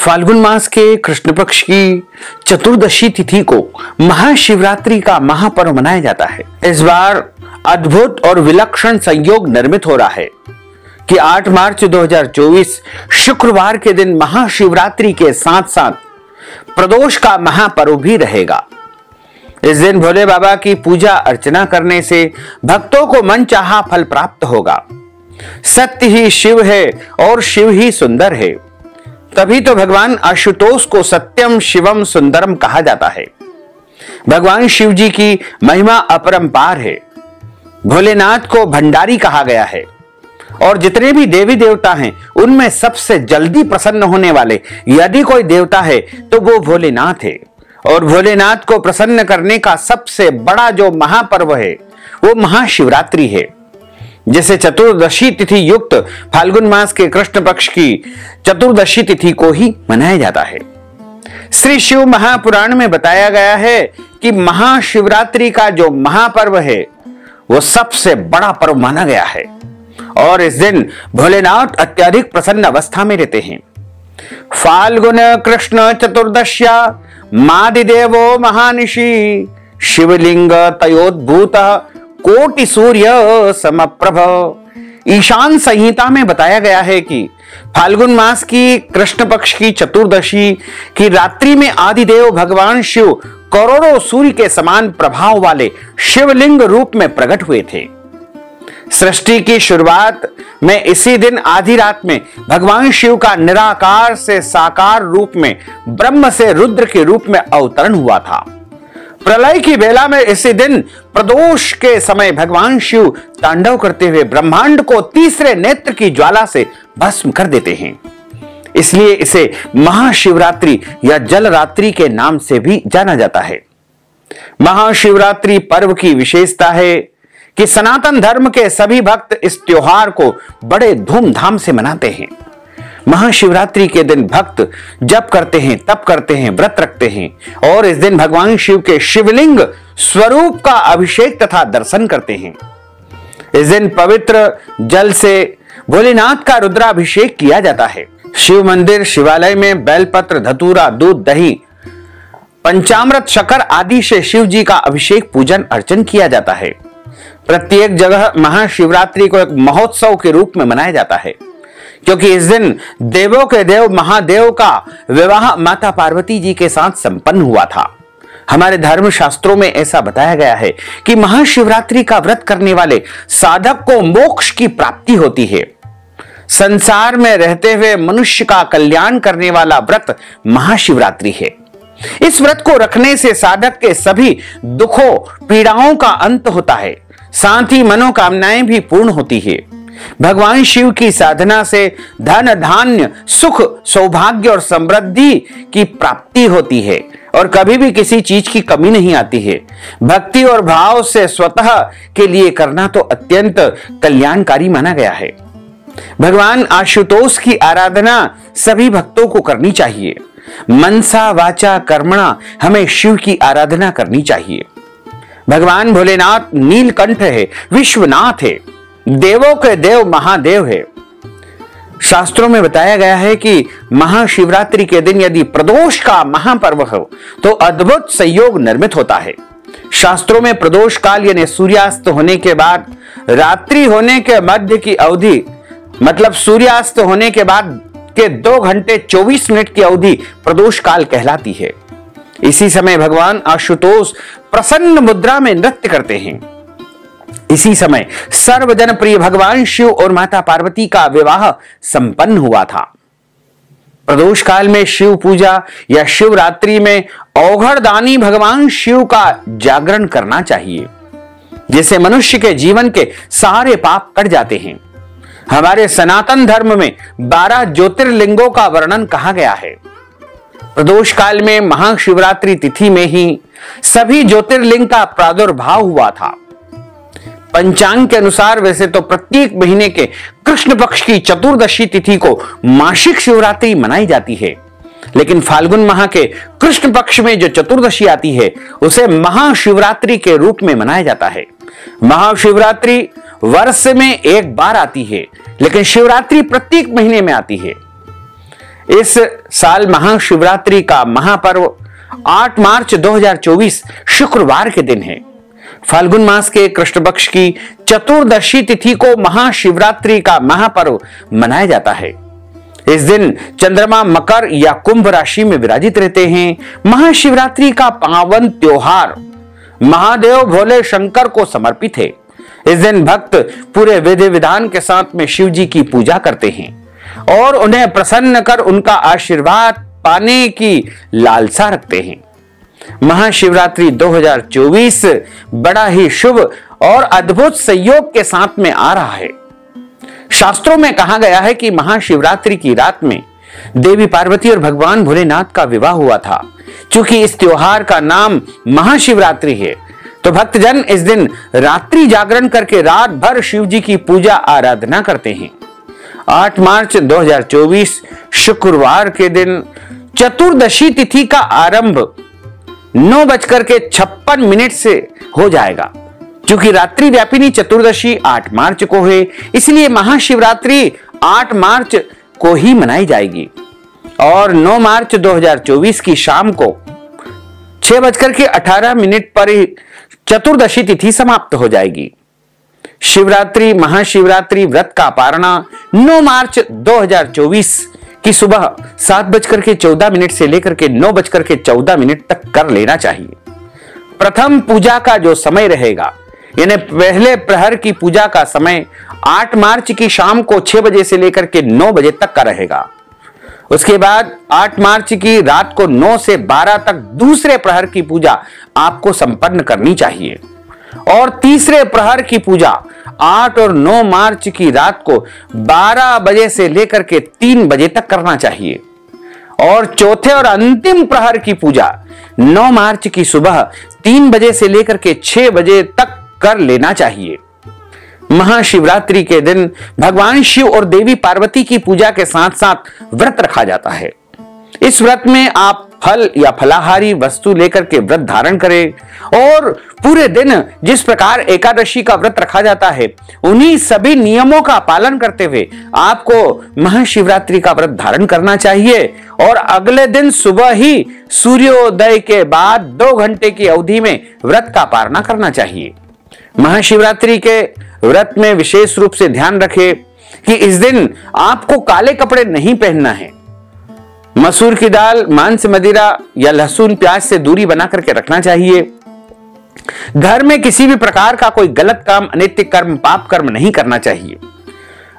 फाल्गुन मास के कृष्ण पक्ष की चतुर्दशी तिथि को महाशिवरात्रि का महापर्व मनाया जाता है। इस बार अद्भुत और विलक्षण संयोग निर्मित हो रहा है कि 8 मार्च 2024 शुक्रवार के दिन महाशिवरात्रि के साथ साथ प्रदोष का महापर्व भी रहेगा। इस दिन भोले बाबा की पूजा अर्चना करने से भक्तों को मनचाहा फल प्राप्त होगा। सत्य ही शिव है और शिव ही सुंदर है, तभी तो भगवान आशुतोष को सत्यम शिवम सुंदरम कहा जाता है। भगवान शिव जी की महिमा अपरंपार है। भोलेनाथ को भंडारी कहा गया है और जितने भी देवी देवता हैं उनमें सबसे जल्दी प्रसन्न होने वाले यदि कोई देवता है तो वो भोलेनाथ है। और भोलेनाथ को प्रसन्न करने का सबसे बड़ा जो महापर्व है वो महाशिवरात्रि है, जिसे चतुर्दशी तिथि युक्त फाल्गुन मास के कृष्ण पक्ष की चतुर्दशी तिथि को ही मनाया जाता है। श्री शिव महापुराण में बताया गया है कि महाशिवरात्रि का जो महापर्व है वो सबसे बड़ा पर्व माना गया है और इस दिन भोलेनाथ अत्यधिक प्रसन्न अवस्था में रहते हैं। फाल्गुन कृष्ण चतुर्दश्या मादिदेवो महानिशि शिवलिंग तयोद्भूत कोटि सूर्य समप्रभ। ईशान संहिता में बताया गया है कि फाल्गुन मास की कृष्ण पक्ष की चतुर्दशी की रात्रि में आदिदेव भगवान शिव करोड़ों सूर्य के समान प्रभाव वाले शिवलिंग रूप में प्रकट हुए थे। सृष्टि की शुरुआत में इसी दिन आधी रात में भगवान शिव का निराकार से साकार रूप में ब्रह्म से रुद्र के रूप में अवतरण हुआ था। प्रलय की बेला में इसी दिन प्रदोष के समय भगवान शिव तांडव करते हुए ब्रह्मांड को तीसरे नेत्र की ज्वाला से भस्म कर देते हैं। इसलिए इसे महाशिवरात्रि या जलरात्रि के नाम से भी जाना जाता है। महाशिवरात्रि पर्व की विशेषता है कि सनातन धर्म के सभी भक्त इस त्योहार को बड़े धूमधाम से मनाते हैं। महाशिवरात्रि के दिन भक्त जप करते हैं, तप करते हैं, व्रत रखते हैं और इस दिन भगवान शिव के शिवलिंग स्वरूप का अभिषेक तथा दर्शन करते हैं। इस दिन पवित्र जल से भोलेनाथ का रुद्राभिषेक किया जाता है। शिव मंदिर शिवालय में बेलपत्र, धतूरा, दूध, दही, पंचामृत, शक्कर आदि से शिव जी का अभिषेक पूजन अर्चन किया जाता है। प्रत्येक जगह महाशिवरात्रि को एक महोत्सव के रूप में मनाया जाता है, क्योंकि इस दिन देवों के देव महादेव का विवाह माता पार्वती जी के साथ संपन्न हुआ था। हमारे धर्म शास्त्रों में ऐसा बताया गया है कि महाशिवरात्रि का व्रत करने वाले साधक को मोक्ष की प्राप्ति होती है। संसार में रहते हुए मनुष्य का कल्याण करने वाला व्रत महाशिवरात्रि है। इस व्रत को रखने से साधक के सभी दुखों पीड़ाओं का अंत होता है, साथ ही मनोकामनाएं भी पूर्ण होती है। भगवान शिव की साधना से धन, धान्य, सुख, सौभाग्य और समृद्धि की प्राप्ति होती है और कभी भी किसी चीज की कमी नहीं आती है। भक्ति और भाव से स्वतः के लिए करना तो अत्यंत कल्याणकारी माना गया है। भगवान आशुतोष की आराधना सभी भक्तों को करनी चाहिए। मनसा वाचा कर्मणा हमें शिव की आराधना करनी चाहिए। भगवान भोलेनाथ नीलकंठ है, विश्वनाथ है, देवों के देव महादेव है। शास्त्रों में बताया गया है कि महाशिवरात्रि के दिन यदि प्रदोष का महापर्व हो तो अद्भुत संयोग निर्मित होता है। शास्त्रों में प्रदोष काल यानी सूर्यास्त होने के बाद रात्रि होने के मध्य की अवधि, मतलब सूर्यास्त होने के बाद के 2 घंटे 24 मिनट की अवधि प्रदोष काल कहलाती है। इसी समय भगवान आशुतोष प्रसन्न मुद्रा में नृत्य करते हैं। इसी समय सर्वजन प्रिय भगवान शिव और माता पार्वती का विवाह संपन्न हुआ था। प्रदोष काल में शिव पूजा या शिवरात्रि में औघड़दानी भगवान शिव का जागरण करना चाहिए, जिससे मनुष्य के जीवन के सारे पाप कट जाते हैं। हमारे सनातन धर्म में 12 ज्योतिर्लिंगों का वर्णन कहा गया है। प्रदोष काल में महाशिवरात्रि तिथि में ही सभी ज्योतिर्लिंग का प्रादुर्भाव हुआ था। पंचांग के अनुसार वैसे तो प्रत्येक महीने के कृष्ण पक्ष की चतुर्दशी तिथि को मासिक शिवरात्रि मनाई जाती है, लेकिन फाल्गुन माह के कृष्ण पक्ष में जो चतुर्दशी आती है उसे महाशिवरात्रि के रूप में मनाया जाता है। महाशिवरात्रि वर्ष में एक बार आती है, लेकिन शिवरात्रि प्रत्येक महीने में आती है। इस साल महाशिवरात्रि का महापर्व 8 मार्च 2024 शुक्रवार के दिन है। फाल्गुन मास के कृष्ण पक्ष की चतुर्दशी तिथि को महाशिवरात्रि का महापर्व मनाया जाता है। इस दिन चंद्रमा मकर या कुंभ राशि में विराजित रहते हैं। महाशिवरात्रि का पावन त्योहार महादेव भोले शंकर को समर्पित है। इस दिन भक्त पूरे विधि विधान के साथ में शिव जी की पूजा करते हैं और उन्हें प्रसन्न कर उनका आशीर्वाद पाने की लालसा रखते हैं। महाशिवरात्रि 2024 बड़ा ही शुभ और अद्भुत संयोग के साथ में आ रहा है। शास्त्रों में कहा गया है कि महाशिवरात्रि की रात में देवी पार्वती और भगवान भोलेनाथ का विवाह हुआ था। चूंकि इस त्योहार का नाम महाशिवरात्रि है, तो भक्तजन इस दिन रात्रि जागरण करके रात भर शिव जी की पूजा आराधना करते हैं। 8 मार्च 2024 शुक्रवार के दिन चतुर्दशी तिथि का आरंभ 9:56 से हो जाएगा। क्योंकि रात्रि व्यापिनी चतुर्दशी 8 मार्च को है, इसलिए महाशिवरात्रि 8 मार्च को ही मनाई जाएगी और 9 मार्च 2024 की शाम को 6:18 पर ही चतुर्दशी तिथि समाप्त हो जाएगी। शिवरात्रि महाशिवरात्रि व्रत का पारणा 9 मार्च 2024 की सुबह 7:14 से लेकर के 9:14 तक कर लेना चाहिए। प्रथम पूजा का जो समय रहेगा, यानी पहले प्रहर की पूजा का समय 8 मार्च की शाम को 6 बजे से लेकर के 9 बजे तक का रहेगा। उसके बाद 8 मार्च की रात को 9 से 12 तक दूसरे प्रहर की पूजा आपको संपन्न करनी चाहिए और तीसरे प्रहर की पूजा 8 और 9 मार्च की रात को 12 बजे से लेकर के 3 बजे तक करना चाहिए और चौथे और अंतिम प्रहर की पूजा 9 मार्च की सुबह 3 बजे से लेकर के 6 बजे तक कर लेना चाहिए। महाशिवरात्रि के दिन भगवान शिव और देवी पार्वती की पूजा के साथ साथ व्रत रखा जाता है। इस व्रत में आप फल या फलाहारी वस्तु लेकर के व्रत धारण करें और पूरे दिन जिस प्रकार एकादशी का व्रत रखा जाता है, उन्हीं सभी नियमों का पालन करते हुए आपको महाशिवरात्रि का व्रत धारण करना चाहिए और अगले दिन सुबह ही सूर्योदय के बाद 2 घंटे की अवधि में व्रत का पारणा करना चाहिए। महाशिवरात्रि के व्रत में विशेष रूप से ध्यान रखें कि इस दिन आपको काले कपड़े नहीं पहनना है। मसूर की दाल, मांस, मदिरा या लहसुन प्याज से दूरी बना करके रखना चाहिए। घर में किसी भी प्रकार का कोई गलत काम, अनैतिक कर्म, पाप कर्म नहीं करना चाहिए।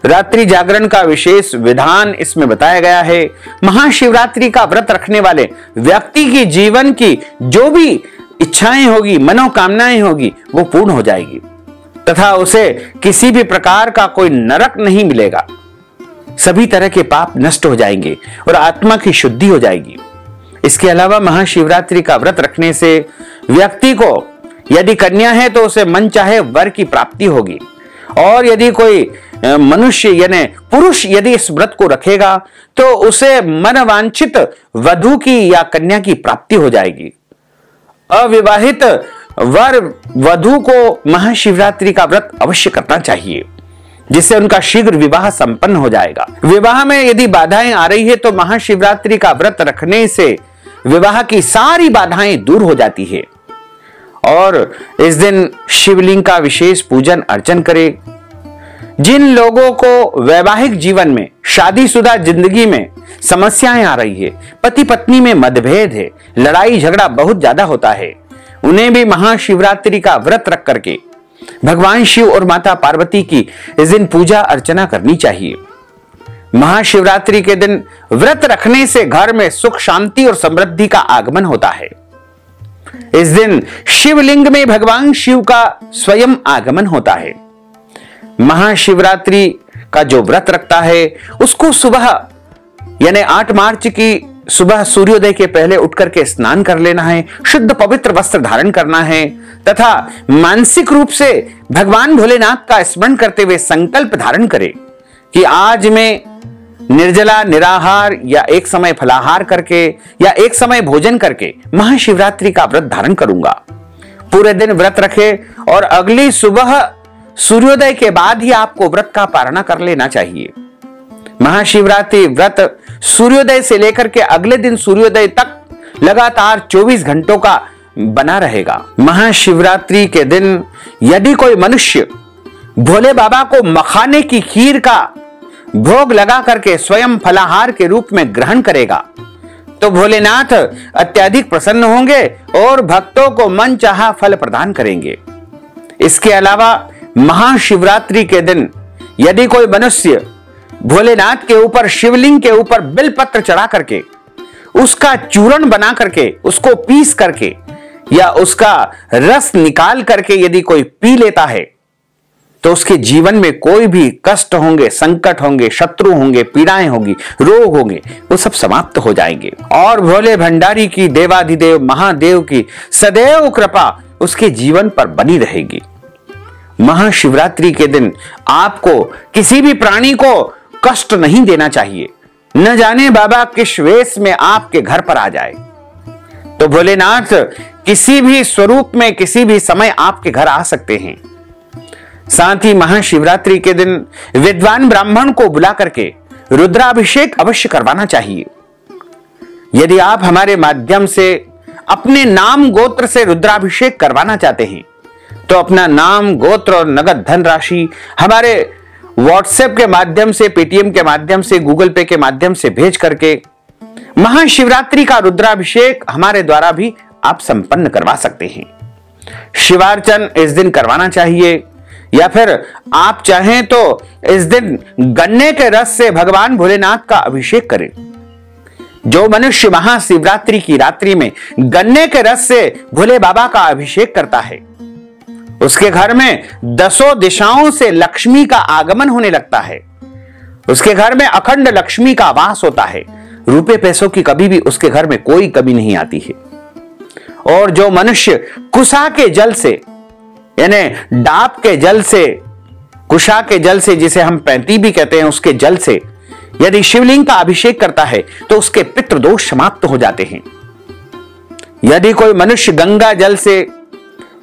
रात्रि जागरण का विशेष विधान इसमें बताया गया है। महाशिवरात्रि का व्रत रखने वाले व्यक्ति की जीवन की जो भी इच्छाएं होगी, मनोकामनाएं होगी, वो पूर्ण हो जाएगी तथा उसे किसी भी प्रकार का कोई नरक नहीं मिलेगा। सभी तरह के पाप नष्ट हो जाएंगे और आत्मा की शुद्धि हो जाएगी। इसके अलावा महाशिवरात्रि का व्रत रखने से व्यक्ति को, यदि कन्या है तो उसे मन चाहे वर की प्राप्ति होगी और यदि कोई मनुष्य यानी पुरुष यदि इस व्रत को रखेगा तो उसे मनवांछित वधु की या कन्या की प्राप्ति हो जाएगी। अविवाहित वर वधु को महाशिवरात्रि का व्रत अवश्य करना चाहिए, जिससे उनका शीघ्र विवाह संपन्न हो जाएगा। विवाह में यदि बाधाएं आ रही है तो महाशिवरात्रि का व्रत रखने से विवाह की सारी बाधाएं दूर हो जाती है और इस दिन शिवलिंग का विशेष पूजन अर्चन करें। जिन लोगों को वैवाहिक जीवन में, शादीशुदा जिंदगी में समस्याएं आ रही है, पति पत्नी में मतभेद है, लड़ाई झगड़ा बहुत ज्यादा होता है, उन्हें भी महाशिवरात्रि का व्रत रख करके भगवान शिव और माता पार्वती की इस दिन पूजा अर्चना करनी चाहिए। महाशिवरात्रि के दिन व्रत रखने से घर में सुख, शांति और समृद्धि का आगमन होता है। इस दिन शिवलिंग में भगवान शिव का स्वयं आगमन होता है। महाशिवरात्रि का जो व्रत रखता है उसको सुबह यानी 8 मार्च की सुबह सूर्योदय के पहले उठकर के स्नान कर लेना है, शुद्ध पवित्र वस्त्र धारण करना है तथा मानसिक रूप से भगवान भोलेनाथ का स्मरण करते हुए संकल्प धारण करें कि आज मैं निर्जला, निराहार या एक समय फलाहार करके या एक समय भोजन करके महाशिवरात्रि का व्रत धारण करूंगा। पूरे दिन व्रत रखें और अगली सुबह सूर्योदय के बाद ही आपको व्रत का पारणा कर लेना चाहिए। महाशिवरात्रि व्रत सूर्योदय से लेकर के अगले दिन सूर्योदय तक लगातार 24 घंटों का बना रहेगा। महाशिवरात्रि के दिन यदि कोई मनुष्य भोले बाबा को मखाने की खीर का भोग लगा करके स्वयं फलाहार के रूप में ग्रहण करेगा तो भोलेनाथ अत्यधिक प्रसन्न होंगे और भक्तों को मनचाहा फल प्रदान करेंगे। इसके अलावा महाशिवरात्रि के दिन यदि कोई मनुष्य भोलेनाथ के ऊपर शिवलिंग के ऊपर बिलपत्र चढ़ा करके उसका चूर्ण बना करके उसको पीस करके या उसका रस निकाल करके यदि कोई पी लेता है तो उसके जीवन में कोई भी कष्ट होंगे, संकट होंगे, शत्रु होंगे, पीड़ाएं होंगी, रोग होंगे, वो सब समाप्त हो जाएंगे और भोले भंडारी की, देवाधिदेव महादेव की सदैव कृपा उसके जीवन पर बनी रहेगी। महाशिवरात्रि के दिन आपको किसी भी प्राणी को कष्ट नहीं देना चाहिए। न जाने बाबा किस वेश में आपके घर पर आ जाए। तो भोलेनाथ किसी भी स्वरूप में किसी भी समय आपके घर आ सकते हैं। साथ ही महाशिवरात्रि के दिन विद्वान ब्राह्मण को बुला करके रुद्राभिषेक अवश्य करवाना चाहिए। यदि आप हमारे माध्यम से अपने नाम गोत्र से रुद्राभिषेक करवाना चाहते हैं तो अपना नाम गोत्र और नगद धन राशि हमारे व्हाट्सएप के माध्यम से, पेटीएम के माध्यम से, गूगल पे के माध्यम से भेज करके महाशिवरात्रि का रुद्राभिषेक हमारे द्वारा भी आप संपन्न करवा सकते हैं। शिवार्चन इस दिन करवाना चाहिए या फिर आप चाहें तो इस दिन गन्ने के रस से भगवान भोलेनाथ का अभिषेक करें। जो मनुष्य महाशिवरात्रि की रात्रि में गन्ने के रस से भोले बाबा का अभिषेक करता है उसके घर में 10 दिशाओं से लक्ष्मी का आगमन होने लगता है। उसके घर में अखंड लक्ष्मी का वास होता है। रुपए पैसों की कभी भी उसके घर में कोई कमी नहीं आती है। और जो मनुष्य कुशा के जल से यानी डाब के जल से, कुशा के जल से जिसे हम पैंती भी कहते हैं, उसके जल से यदि शिवलिंग का अभिषेक करता है तो उसके पितृदोष समाप्त हो जाते हैं। यदि कोई मनुष्य गंगा जल से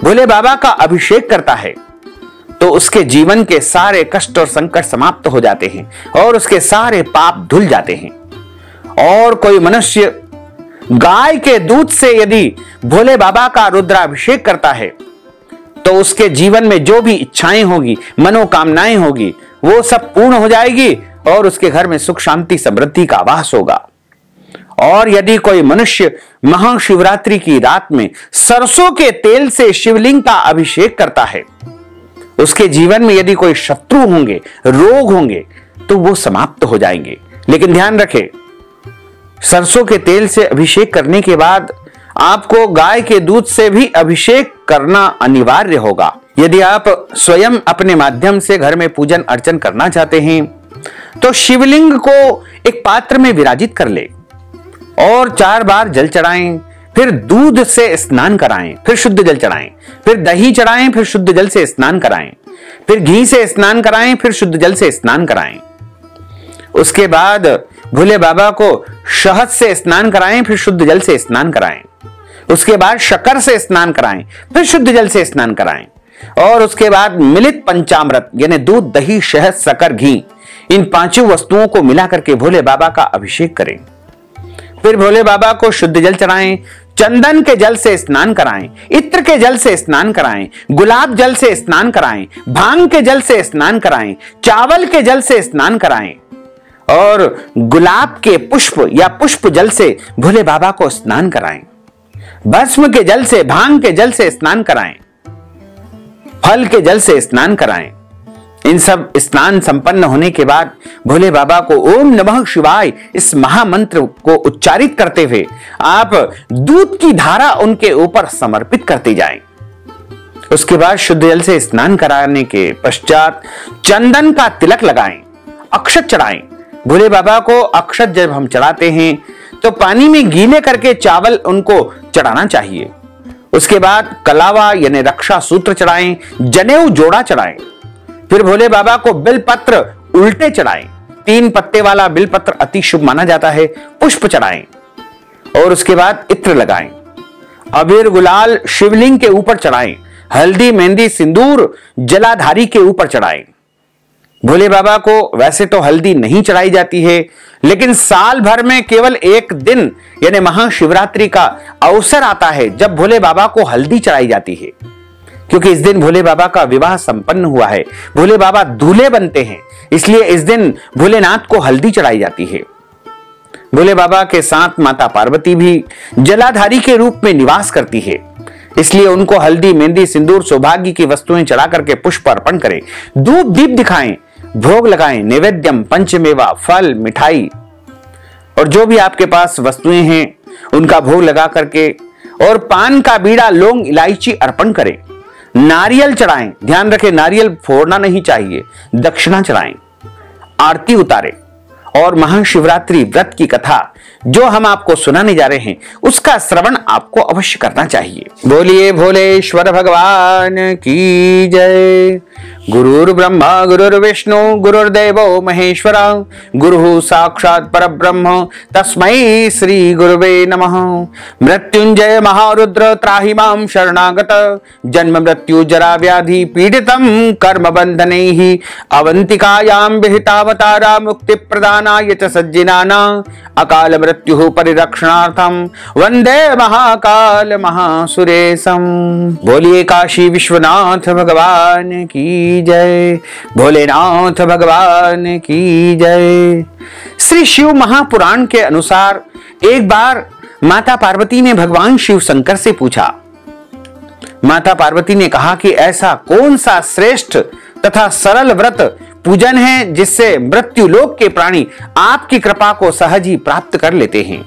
भोले बाबा का अभिषेक करता है तो उसके जीवन के सारे कष्ट और संकट समाप्त हो जाते हैं और उसके सारे पाप धुल जाते हैं। और कोई मनुष्य गाय के दूध से यदि भोले बाबा का रुद्राभिषेक करता है तो उसके जीवन में जो भी इच्छाएं होगी, मनोकामनाएं होगी, वो सब पूर्ण हो जाएगी और उसके घर में सुख शांति समृद्धि का वास होगा। और यदि कोई मनुष्य महाशिवरात्रि की रात में सरसों के तेल से शिवलिंग का अभिषेक करता है उसके जीवन में यदि कोई शत्रु होंगे, रोग होंगे तो वो समाप्त हो जाएंगे। लेकिन ध्यान रखें, सरसों के तेल से अभिषेक करने के बाद आपको गाय के दूध से भी अभिषेक करना अनिवार्य होगा। यदि आप स्वयं अपने माध्यम से घर में पूजन अर्चन करना चाहते हैं तो शिवलिंग को एक पात्र में विराजित कर ले और 4 बार जल चढ़ाएं, फिर दूध से स्नान कराएं, फिर शुद्ध जल चढ़ाएं, फिर दही चढ़ाएं, फिर शुद्ध जल से स्नान कराएं, फिर घी से स्नान कराएं, फिर शुद्ध जल से स्नान कराएं। उसके बाद भोले बाबा को शहद से स्नान कराएं, फिर शुद्ध जल से स्नान कराएं। उसके बाद शक्कर से स्नान कराएं, फिर शुद्ध जल से स्नान कराएं। और उसके बाद मिलित पंचामृत यानी दूध, दही, शहद, शक्कर, घी, इन 5 वस्तुओं को मिलाकर के भोले बाबा का अभिषेक करें। फिर भोले बाबा को शुद्ध जल चढ़ाएं, चंदन के जल से स्नान कराएं, इत्र के जल से स्नान कराएं, गुलाब जल से स्नान कराएं, भांग के जल से स्नान कराएं, चावल के जल से स्नान कराएं और गुलाब के पुष्प या पुष्प जल से भोले बाबा को स्नान कराएं। भस्म के जल से, भांग के जल से स्नान कराएं, फल के जल से स्नान कराएं। इन सब स्नान संपन्न होने के बाद भोले बाबा को ओम नमः शिवाय इस महामंत्र को उच्चारित करते हुए आप दूध की धारा उनके ऊपर समर्पित करते जाएं। उसके बाद शुद्ध जल से स्नान कराने के पश्चात चंदन का तिलक लगाएं, अक्षत चढ़ाएं। भोले बाबा को अक्षत जब हम चढ़ाते हैं तो पानी में गीले करके चावल उनको चढ़ाना चाहिए। उसके बाद कलावा यानी रक्षा सूत्र चढ़ाएं, जनेऊ जोड़ा चढ़ाएं। फिर भोले बाबा को बिलपत्र उल्टे चढ़ाएं। 3 पत्ते वाला बिलपत्र अति शुभ माना जाता है। पुष्प चढ़ाएं और उसके बाद इत्र लगाएं। अबीर गुलाल शिवलिंग के ऊपर चढ़ाएं। हल्दी, मेहंदी, सिंदूर जलाधारी के ऊपर चढ़ाएं। भोले बाबा को वैसे तो हल्दी नहीं चढ़ाई जाती है, लेकिन साल भर में केवल एक दिन यानी महाशिवरात्रि का अवसर आता है जब भोले बाबा को हल्दी चढ़ाई जाती है, क्योंकि इस दिन भोले बाबा का विवाह संपन्न हुआ है। भोले बाबा दूल्हे बनते हैं, इसलिए इस दिन भोलेनाथ को हल्दी चढ़ाई जाती है। भोले बाबा के साथ माता पार्वती भी जलाधारी के रूप में निवास करती है, इसलिए उनको हल्दी, मेहंदी, सिंदूर, सौभाग्य की वस्तुएं चढ़ा करके पुष्प अर्पण करें, धूप दीप दिखाएं, भोग लगाएं, नैवेद्यम, पंचमेवा, फल, मिठाई और जो भी आपके पास वस्तुएं हैं उनका भोग लगा करके और पान का बीड़ा, लौंग, इलायची अर्पण करें। नारियल चढ़ाएं, ध्यान रखें नारियल फोड़ना नहीं चाहिए, दक्षिणा चढ़ाएं, आरती उतारें और महाशिवरात्रि व्रत की कथा जो हम आपको सुनाने जा रहे हैं उसका श्रवण आपको अवश्य करना चाहिए। बोलिए भोलेश्वर भगवान की जय। गुरुर् ब्रह्मा गुरुर्विष्णु गुरुर्देवो महेश्वर, गुरुः साक्षात् परब्रह्म तस्मै श्री गुरुवे नमः। मृत्युंजय महारुद्र त्राहि मां शरणागत, जन्म मृत्यु जरा व्याधि पीडितं कर्म बंधनैः, अवंतिकायां विहितावतारा मुक्ति प्रदानाय च सज्जनानां, अकाल मृत्युः परिरक्षणार्थं वंदे महाकाल महासुरेशम। बोलिए काशी विश्वनाथ भगवान की जय, भोलेनाथ भगवान की जय। श्री शिव महापुराण के अनुसार एक बार माता पार्वती ने भगवान शिव शंकर से पूछा। माता पार्वती ने कहा कि ऐसा कौन सा श्रेष्ठ तथा सरल व्रत पूजन है जिससे मृत्यु लोक के प्राणी आपकी कृपा को सहज ही प्राप्त कर लेते हैं।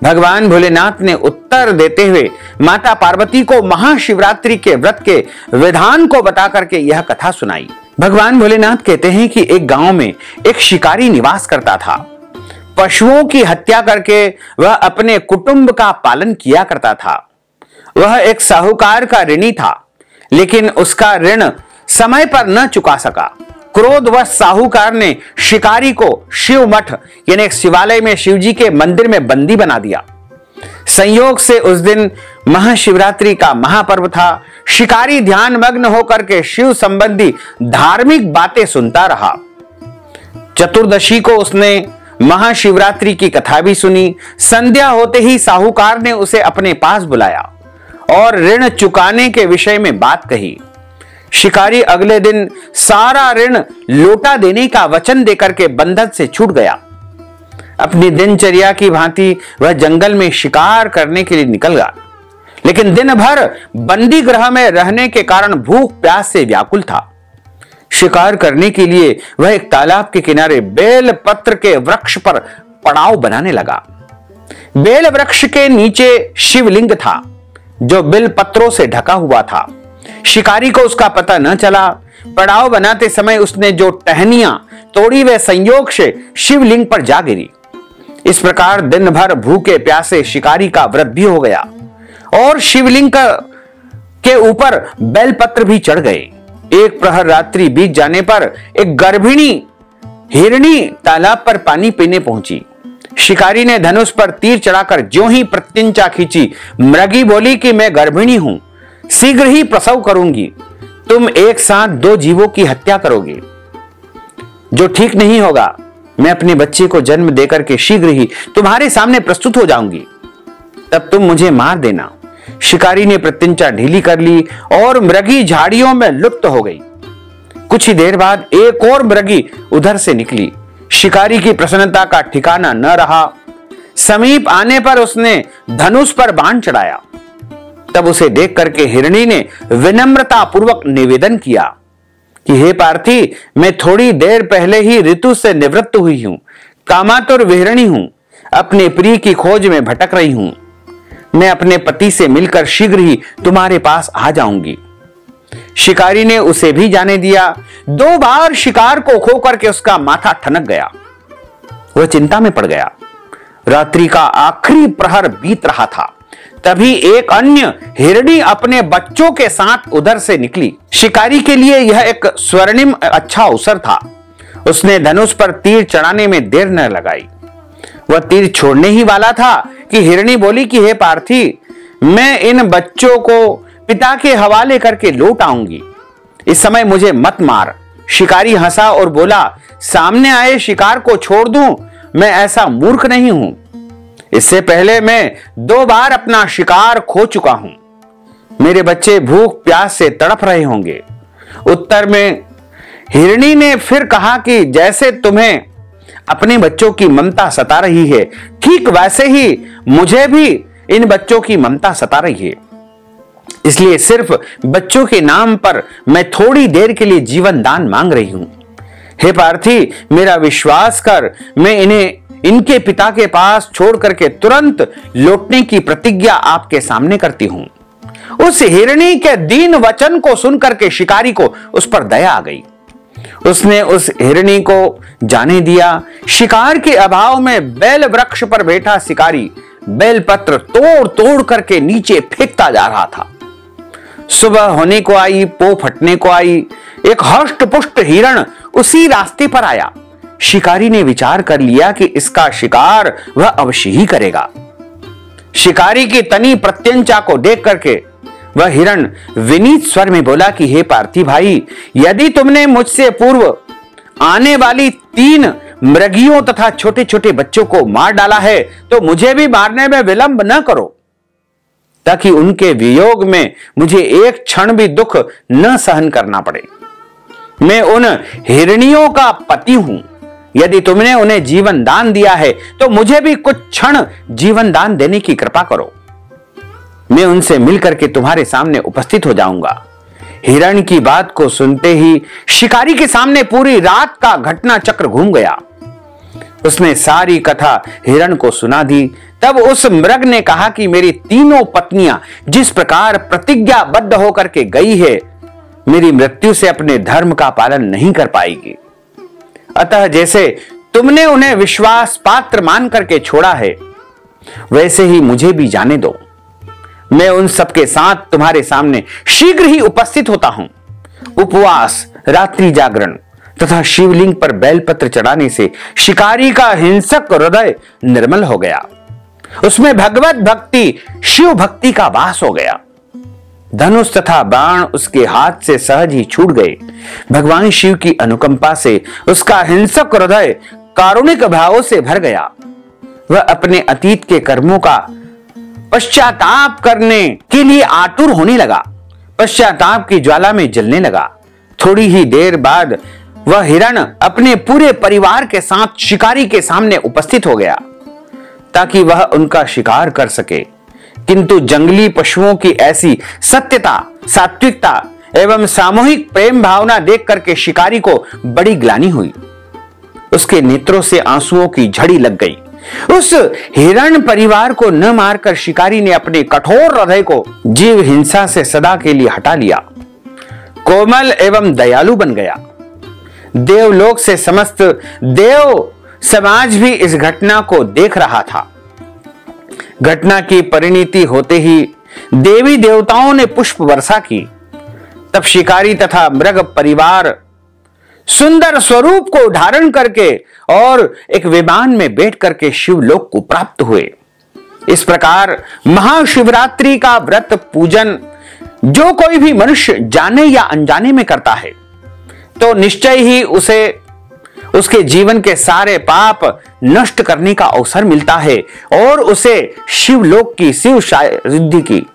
भगवान भोलेनाथ ने उत्तर देते हुए माता पार्वती को महाशिवरात्रि के व्रत के विधान को बता करके यह कथा सुनाई। भगवान भोलेनाथ कहते हैं कि एक गांव में एक शिकारी निवास करता था। पशुओं की हत्या करके वह अपने कुटुंब का पालन किया करता था। वह एक साहूकार का ऋणी था, लेकिन उसका ऋण समय पर न चुका सका। क्रोधवश साहूकार ने शिकारी को शिव मठ यानी एक शिवालय में शिवजी के मंदिर में बंदी बना दिया। संयोग से उस दिन महाशिवरात्रि का महापर्व था। शिकारी ध्यान मग्न होकर के शिव संबंधी धार्मिक बातें सुनता रहा। चतुर्दशी को उसने महाशिवरात्रि की कथा भी सुनी। संध्या होते ही साहूकार ने उसे अपने पास बुलाया और ऋण चुकाने के विषय में बात कही। शिकारी अगले दिन सारा ऋण लौटा देने का वचन देकर के बंधन से छूट गया। अपनी दिनचर्या की भांति वह जंगल में शिकार करने के लिए निकल गया, लेकिन दिन भर बंदी गृह में रहने के कारण भूख प्यास से व्याकुल था। शिकार करने के लिए वह एक तालाब के किनारे बेल पत्र के वृक्ष पर पड़ाव बनाने लगा। बेल वृक्ष के नीचे शिवलिंग था जो बेल पत्रों से ढका हुआ था। शिकारी को उसका पता न चला। पड़ाव बनाते समय उसने जो टहनियां तोड़ी वे संयोग से शिवलिंग पर जा गिरी। इस प्रकार दिन भर भूखे प्यासे शिकारी का व्रत भी हो गया और शिवलिंग के ऊपर बेलपत्र भी चढ़ गए। एक प्रहर रात्रि बीत जाने पर एक गर्भिणी हिरणी तालाब पर पानी पीने पहुंची। शिकारी ने धनुष पर तीर चढ़ाकर ज्यों ही प्रत्यंचा खींची, मृगी बोली कि मैं गर्भिणी हूं, शीघ्र ही प्रसव करूंगी। तुम एक साथ दो जीवों की हत्या करोगे, जो ठीक नहीं होगा। मैं अपने बच्चे को जन्म देकर के शीघ्र ही तुम्हारे सामने प्रस्तुत हो जाऊंगी, तब तुम मुझे मार देना। शिकारी ने प्रत्यंचा ढीली कर ली और मृगी झाड़ियों में लुप्त हो गई। कुछ ही देर बाद एक और मृगी उधर से निकली। शिकारी की प्रसन्नता का ठिकाना न रहा। समीप आने पर उसने धनुष पर बाण चढ़ाया। तब उसे देख करके हिरणी ने विनम्रता पूर्वक निवेदन किया कि हे पार्थी, मैं थोड़ी देर पहले ही ऋतु से निवृत्त हुई हूं, कामातुर विहरणी हूं, अपने प्रिय की खोज में भटक रही हूं। मैं अपने पति से मिलकर शीघ्र ही तुम्हारे पास आ जाऊंगी। शिकारी ने उसे भी जाने दिया। 2 बार शिकार को खो करके उसका माथा ठनक गया। वह चिंता में पड़ गया। रात्रि का आखिरी प्रहर बीत रहा था। तभी एक अन्य हिरणी अपने बच्चों के साथ उधर से निकली। शिकारी के लिए यह एक स्वर्णिम अच्छा अवसर था। उसने धनुष पर तीर चढ़ाने में देर न लगाई। वह तीर छोड़ने ही वाला था कि हिरणी बोली कि हे पार्थी, मैं इन बच्चों को पिता के हवाले करके लौट आऊंगी। इस समय मुझे मत मार, शिकारी हंसा और बोला, सामने आए शिकार को छोड़ दूं? मैं ऐसा मूर्ख नहीं हूं। इससे पहले मैं 2 बार अपना शिकार खो चुका हूं। मेरे बच्चे भूख प्यास से तड़प रहे होंगे। उत्तर में हिरणी ने फिर कहा कि जैसे तुम्हें अपने बच्चों की ममता सता रही है, ठीक वैसे ही मुझे भी इन बच्चों की ममता सता रही है। इसलिए सिर्फ बच्चों के नाम पर मैं थोड़ी देर के लिए जीवन दान मांग रही हूं। हे पार्थी, मेरा विश्वास कर, मैं इन्हें इनके पिता के पास छोड़ करके तुरंत लौटने की प्रतिज्ञा आपके सामने करती हूं। उस हिरणी के दीन वचन को सुनकर के शिकारी को उस पर दया आ गई। उसने उस हिरणी को जाने दिया। शिकार के अभाव में बेल वृक्ष पर बैठा शिकारी बेल पत्र तोड़ तोड़ करके नीचे फेंकता जा रहा था। सुबह होने को आई, पो फटने को आई, एक हष्ट पुष्ट हिरण उसी रास्ते पर आया। शिकारी ने विचार कर लिया कि इसका शिकार वह अवश्य ही करेगा। शिकारी की तनी प्रत्यंचा को देख करके वह हिरण विनीत स्वर में बोला कि हे पार्थी भाई, यदि तुमने मुझसे पूर्व आने वाली 3 मृगियों तथा छोटे छोटे बच्चों को मार डाला है, तो मुझे भी मारने में विलंब न करो, ताकि उनके वियोग में मुझे एक क्षण भी दुख न सहन करना पड़े। मैं उन हिरणियों का पति हूं। यदि तुमने उन्हें जीवन दान दिया है, तो मुझे भी कुछ क्षण जीवन दान देने की कृपा करो। मैं उनसे मिलकर के तुम्हारे सामने उपस्थित हो जाऊंगा। हिरण की बात को सुनते ही शिकारी के सामने पूरी रात का घटना चक्र घूम गया। उसने सारी कथा हिरण को सुना दी। तब उस मृग ने कहा कि मेरी 3 पत्नियां जिस प्रकार प्रतिज्ञाबद्ध होकर के गई है, मेरी मृत्यु से अपने धर्म का पालन नहीं कर पाएगी। अतः जैसे तुमने उन्हें विश्वास पात्र मान करके छोड़ा है, वैसे ही मुझे भी जाने दो। मैं उन सबके साथ तुम्हारे सामने शीघ्र ही उपस्थित होता हूं। उपवास, रात्रि जागरण तथा शिवलिंग पर बेलपत्र चढ़ाने से शिकारी का हिंसक हृदय निर्मल हो गया। उसमें भगवत भक्ति, शिव भक्ति का वास हो गया। धनुष तथा बाण उसके हाथ से सहज ही छूट गए। भगवान शिव की अनुकंपा से उसका हिंसक हृदय कारुणिक भावों से भर गया। वह अपने अतीत के कर्मों का पश्चाताप करने के लिए आतुर होने लगा। पश्चाताप की ज्वाला में जलने लगा। थोड़ी ही देर बाद वह हिरण अपने पूरे परिवार के साथ शिकारी के सामने उपस्थित हो गया, ताकि वह उनका शिकार कर सके। किंतु जंगली पशुओं की ऐसी सत्यता, सात्विकता एवं सामूहिक प्रेम भावना देख करके शिकारी को बड़ी ग्लानि हुई। उसके नेत्रों से आंसुओं की झड़ी लग गई। उस हिरण परिवार को न मारकर शिकारी ने अपने कठोर हृदय को जीव हिंसा से सदा के लिए हटा लिया। कोमल एवं दयालु बन गया। देवलोक से समस्त देव समाज भी इस घटना को देख रहा था। घटना की परिणति होते ही देवी देवताओं ने पुष्प वर्षा की। तब शिकारी तथा मृग परिवार सुंदर स्वरूप को धारण करके और एक विमान में बैठ करके शिवलोक को प्राप्त हुए। इस प्रकार महाशिवरात्रि का व्रत पूजन जो कोई भी मनुष्य जाने या अनजाने में करता है, तो निश्चय ही उसे उसके जीवन के सारे पाप नष्ट करने का अवसर मिलता है और उसे शिवलोक की, शिव सिद्धि की,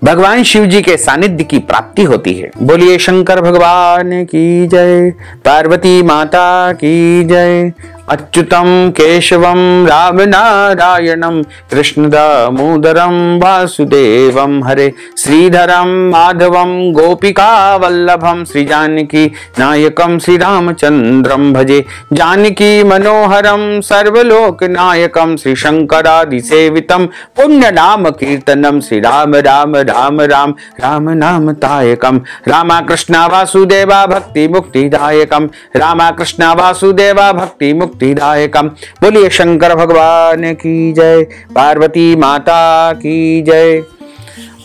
भगवान शिव जी के सानिध्य की प्राप्ति होती है। बोलिए शंकर भगवान की जय, पार्वती माता की जय। अच्युतम केशवम राम नारायणम कृष्ण दामोदरम वासुदेवम हरे, श्रीधरम माधवम गोपिका वल्लभम, श्री जानकी नायकम श्री रामचंद्रम भजे, जानकी मनोहरम सर्वलोक नायकम, श्री शंकरादि सेवितम पुण्य नाम कीर्तनम, श्री राम राम राम राम राम नाम तायकम, रामा कृष्णा वासुदेवा भक्ति मुक्तिदायकम, रामा कृष्णा वासुदेवा भक्ति मुक्तिदायकम। बोलिए शंकर भगवान की जय, पार्वती माता की जय।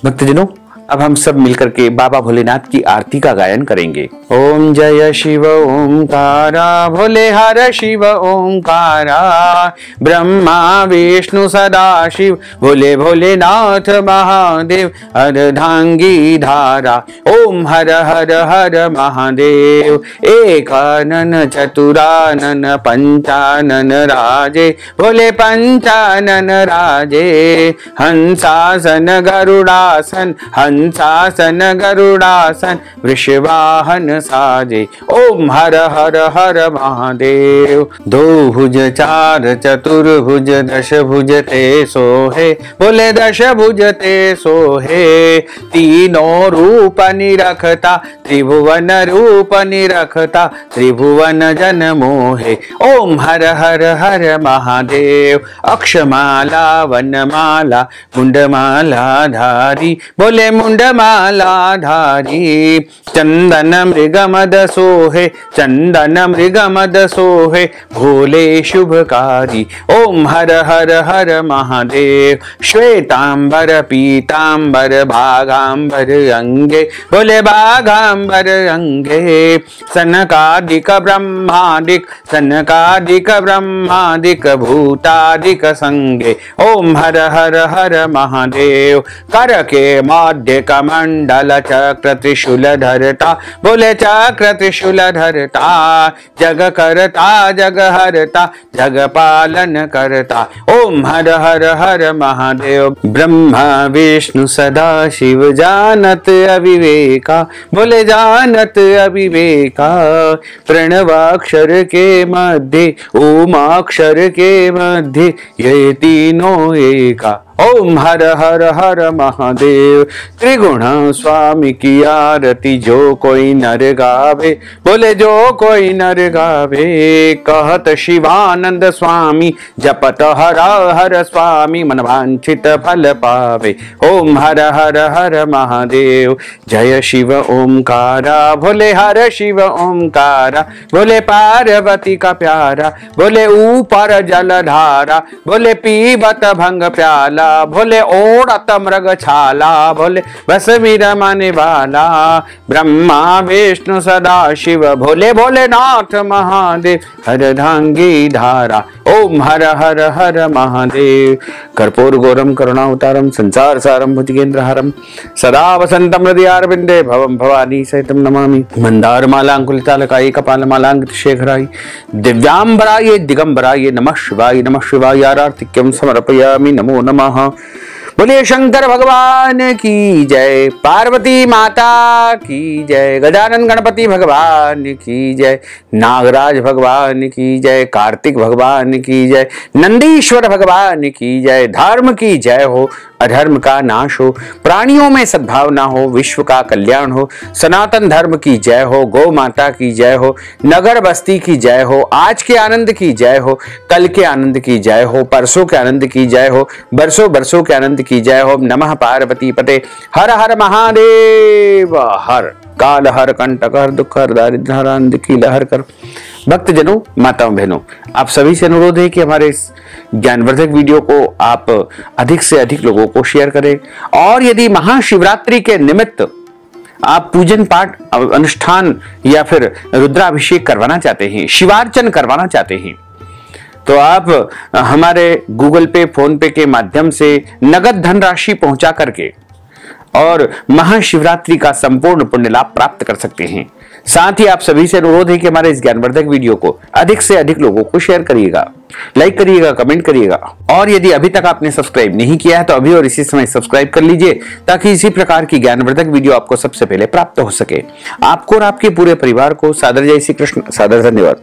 भक्तजनों, अब हम सब मिलकर के बाबा भोलेनाथ की आरती का गायन करेंगे। ओम जय शिव ओंकारा, भोले हर शिव ओंकारा, ब्रह्मा विष्णु सदा शिव, भोले भोलेनाथ महादेव, अर्धांगी धारा, ओम हर हर हर महादेव, एकानन चतुरानन पंचानन राजे, भोले पंचानन राजे, हंसासन गरुड़ासन, हंसासन गरुड़ासन, वृषवाहन साजे, ओम हर हर हर महादेव। दो भुज चार चतुर्भुज, दश भुज ते सोहे, बोले दश भुज ते सोहे, तीनों रूप निरखता, त्रिभुवन रूप निरखता, त्रिभुवन जन मोहे, ओम हर हर हर महादेव। अक्षमाला वनमाला, मुंडमाला धारी, बोले मुंडमाला धारी, चंदन मृगमद सोहे, चंदन मृगमद सोहे, भोले शुभकारी, ओम हर हर हर महादेव। श्वेतांबर पीतांबर भागांबर अंगे, बोले भागांबर अंगे, सनकादिक ब्रह्मादिक, सनकादिक ब्रह्मादिक, भूतादिक संगे, ओम हर हर हर महादेव। कर के मध्य कमंडल चक्र त्रिशूल धरता, बोले चक्र त्रिशूल धरता, जग करता जग हरता, जग पालन करता, ओम हर हर हर महादेव। ब्रह्मा विष्णु सदा शिव, जानत अविवेका, बोले जानत अविवेका, प्रणवाक्षर के मध्य, ओमाक्षर के मध्य, ये तीनों एका, ओम हर हर हर महादेव। त्रिगुण स्वामी की आरती जो कोई नर गावे, बोले जो कोई नर गावे, कहत शिवानंद स्वामी, जपत हर हर स्वामी, मन वांछित फल पावे, ओम हर हर हर महादेव। जय शिव ओंकारा, भोले हर शिव ओंकारा, बोले पार्वती का प्यारा, बोले ऊपर जलधारा, बोले पीबत भंग प्याला, भोले ओढ़त मृग छाला, भोले बस रमने वाला, ब्रह्मा विष्णु सदा शिव, भोले भोलेनाथ महादेव, अर्धांगी धारा, ओम हर हर हर महादेव। कर्पूर गौरम करुणावतारम, संसार सारम भुजगेंद्रहारम, सदा वसंतम हृदयारविंदे भवम भवानी सहितम नमामि। मंदार मालांकुलितालकाय कपाल मालांकित शेखराय, दिव्यांबराय दिगंबराय, नमः शिवाय नमः शिवाय, आरतिक्यम समर्पयामि, नमो नमः। बोलिए शंकर भगवान की जय, पार्वती माता की जय, गजानन गणपति भगवान की जय, नागराज भगवान की जय, कार्तिक भगवान की जय, नंदीश्वर भगवान की जय। धर्म की जय हो, अधर्म का नाश हो, प्राणियों में सद्भावना हो, विश्व का कल्याण हो, सनातन धर्म की जय हो, गौ माता की जय हो, नगर बस्ती की जय हो, आज के आनंद की जय हो, कल के आनंद की जय हो, परसों के आनंद की जय हो, बरसों बरसों के आनंद की जय हो। नमः पार्वती पते, हर हर महादेव, हर काल हर कंटक हर दुख हर दारिद्र हर अंध की लहर कर। भक्तजनों, माताओं बहनों, आप सभी से अनुरोध है कि हमारे इस ज्ञानवर्धक वीडियो को आप अधिक से अधिक लोगों को शेयर करें, और यदि महाशिवरात्रि के निमित्त आप पूजन पाठ अनुष्ठान या फिर रुद्राभिषेक करवाना चाहते हैं, शिवार्चन करवाना चाहते हैं, तो आप हमारे गूगल पे, फोन पे के माध्यम से नगद धनराशि पहुंचा करके और महाशिवरात्रि का संपूर्ण पुण्य लाभ प्राप्त कर सकते हैं। साथ ही आप सभी से अनुरोध है कि हमारे इस ज्ञानवर्धक वीडियो को अधिक से अधिक लोगों को शेयर करिएगा, लाइक करिएगा, कमेंट करिएगा, और यदि अभी तक आपने सब्सक्राइब नहीं किया है तो अभी और इसी समय सब्सक्राइब कर लीजिए, ताकि इसी प्रकार की ज्ञानवर्धक वीडियो आपको सबसे पहले प्राप्त हो सके। आपको और आपके पूरे परिवार को सादर जय श्री कृष्ण, सादर धन्यवाद।